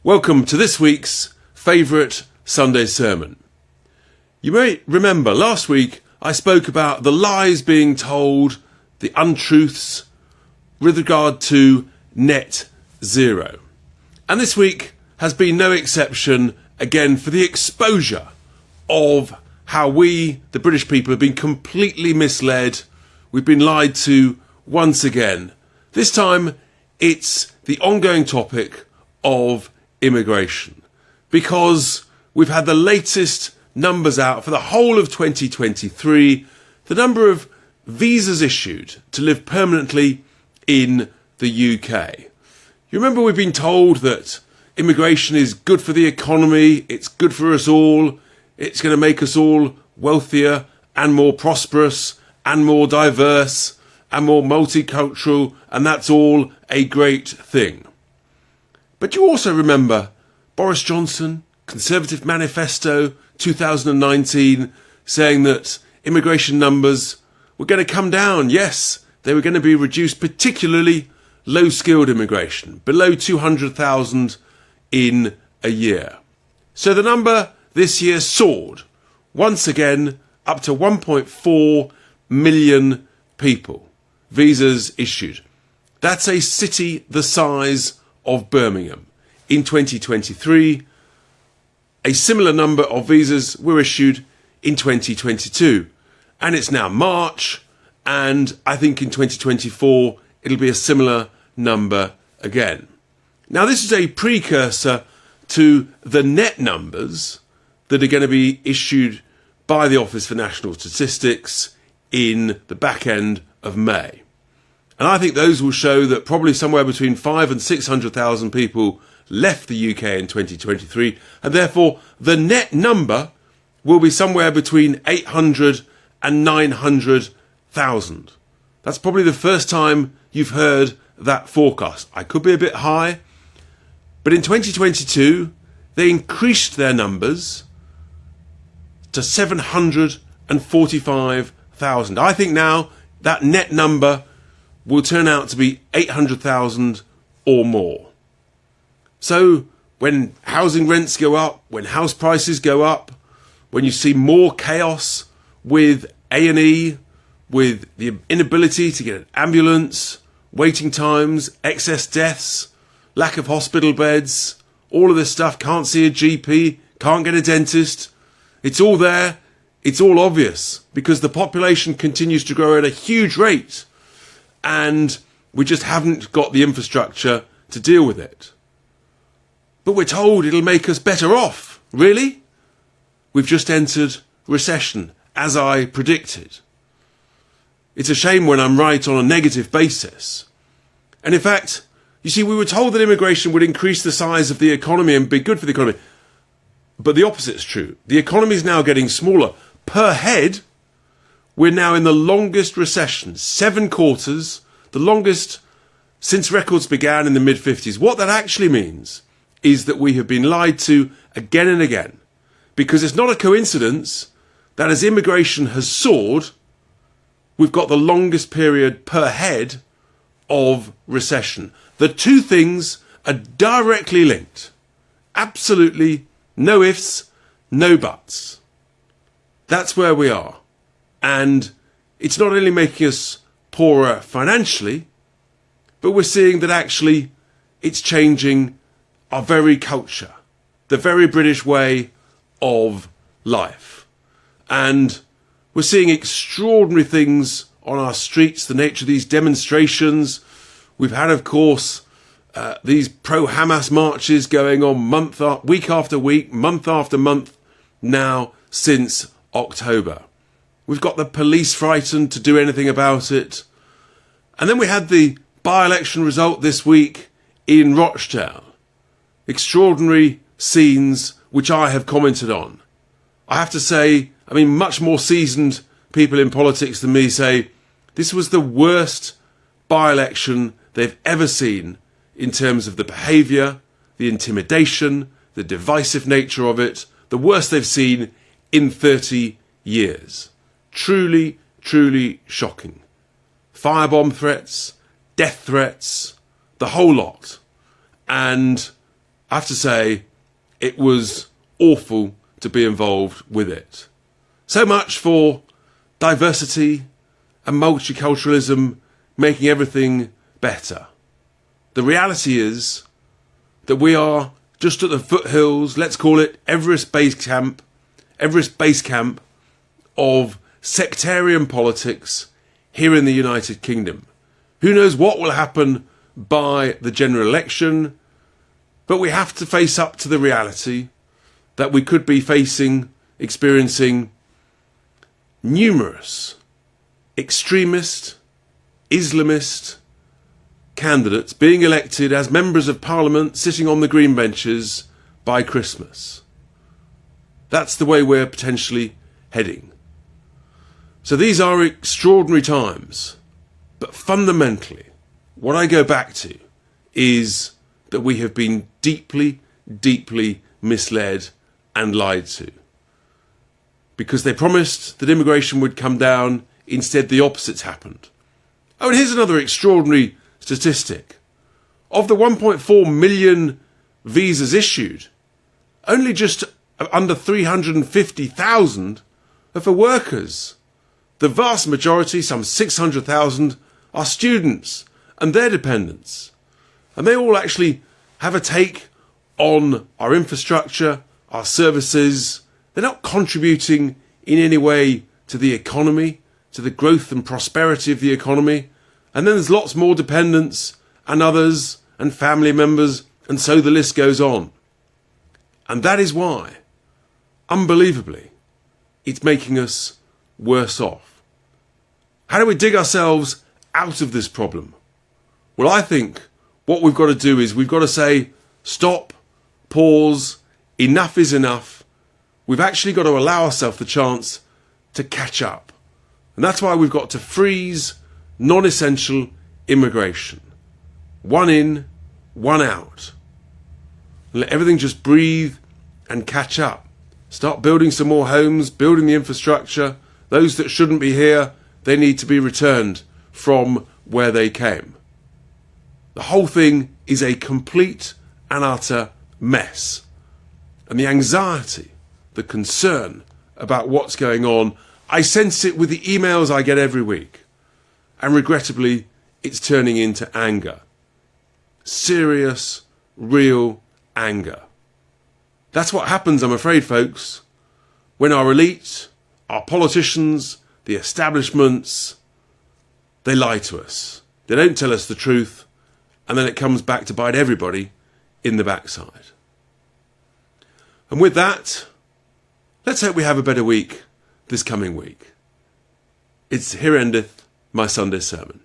Welcome to this week's favourite Sunday sermon. You may remember last week I spoke about the lies being told, the untruths with regard to net zero. And this week has been no exception again for the exposure of how we, the British people, have been completely misled. We've been lied to once again. This time it's the ongoing topic of immigration, because we've had the latest numbers out for the whole of 2023, the number of visas issued to live permanently in the UK. You remember we've been told that immigration is good for the economy, it's good for us all, it's going to make us all wealthier and more prosperous and more diverse and more multicultural, and that's all a great thing. But you also remember Boris Johnson, Conservative Manifesto 2019, saying that immigration numbers were going to come down. Yes, they were going to be reduced, particularly low-skilled immigration, below 200,000 in a year. So the number this year soared, once again, up to 1.4 million people, visas issued. That's a city the size of Birmingham. In 2023, a similar number of visas were issued in 2022. And it's now March, and I think in 2024 it'll be a similar number again. Now this is a precursor to the net numbers that are going to be issued by the Office for National Statistics in the back end of May. And I think those will show that probably somewhere between 500,000 and 600,000 people left the UK in 2023, and therefore the net number will be somewhere between 800 and 900,000. That's probably the first time you've heard that forecast. I could be a bit high, but in 2022 they increased their numbers to 745,000. I think now that net number will turn out to be 800,000 or more. So when housing rents go up, when house prices go up, when you see more chaos with A&E, with the inability to get an ambulance, waiting times, excess deaths, lack of hospital beds, all of this stuff, can't see a GP, can't get a dentist, it's all there, it's all obvious, because the population continues to grow at a huge rate. And we just haven't got the infrastructure to deal with it. But we're told it'll make us better off. Really? We've just entered recession, as I predicted. It's a shame when I'm right on a negative basis. And in fact, you see, we were told that immigration would increase the size of the economy and be good for the economy. But the opposite is true. The economy is now getting smaller. Per head, we're now in the longest recession, 7 quarters, the longest since records began in the mid-50s. What that actually means is that we have been lied to again and again, because it's not a coincidence that as immigration has soared, we've got the longest period per head of recession. The two things are directly linked. Absolutely no ifs, no buts. That's where we are. And it's not only making us poorer financially, but we're seeing that actually it's changing our very culture, the very British way of life. And we're seeing extraordinary things on our streets, the nature of these demonstrations. We've had, of course, these pro-Hamas marches going on week after week, month after month now since October. We've got the police frightened to do anything about it. And then we had the by-election result this week in Rochdale. Extraordinary scenes which I have commented on. I have to say, much more seasoned people in politics than me say this was the worst by-election they've ever seen in terms of the behaviour, the intimidation, the divisive nature of it, the worst they've seen in 30 years. Truly, truly shocking. Firebomb threats, death threats, the whole lot. And I have to say it was awful to be involved with it. So much for diversity and multiculturalism making everything better. The reality is that we are just at the foothills, let's call it Everest Base Camp of sectarian politics here in the United Kingdom. Who knows what will happen by the general election, but we have to face up to the reality that we could be experiencing numerous extremist, Islamist candidates being elected as members of parliament sitting on the green benches by Christmas. That's the way we're potentially heading. So these are extraordinary times, but fundamentally what I go back to is that we have been deeply, deeply misled and lied to. Because they promised that immigration would come down, instead the opposite's happened. Oh, and here's another extraordinary statistic. Of the 1.4 million visas issued, only just under 350,000 are for workers. The vast majority, some 600,000, are students and their dependents. And they all actually have a take on our infrastructure, our services. They're not contributing in any way to the economy, to the growth and prosperity of the economy. And then there's lots more dependents and others and family members, and so the list goes on. And that is why, unbelievably, it's making us worse off. How do we dig ourselves out of this problem? Well, I think what we've got to do is we've got to say, stop, pause, enough is enough. We've actually got to allow ourselves the chance to catch up. And that's why we've got to freeze non-essential immigration. One in, one out. Let everything just breathe and catch up. Start building some more homes, building the infrastructure. Those that shouldn't be here, they need to be returned from where they came. The whole thing is a complete and utter mess. And the anxiety, the concern about what's going on, I sense it with the emails I get every week. And regrettably, it's turning into anger. Serious, real anger. That's what happens, I'm afraid, folks, when our elite, our politicians, the establishments, they lie to us. They don't tell us the truth, and then it comes back to bite everybody in the backside. And with that, let's hope we have a better week this coming week. Here endeth my Sunday sermon.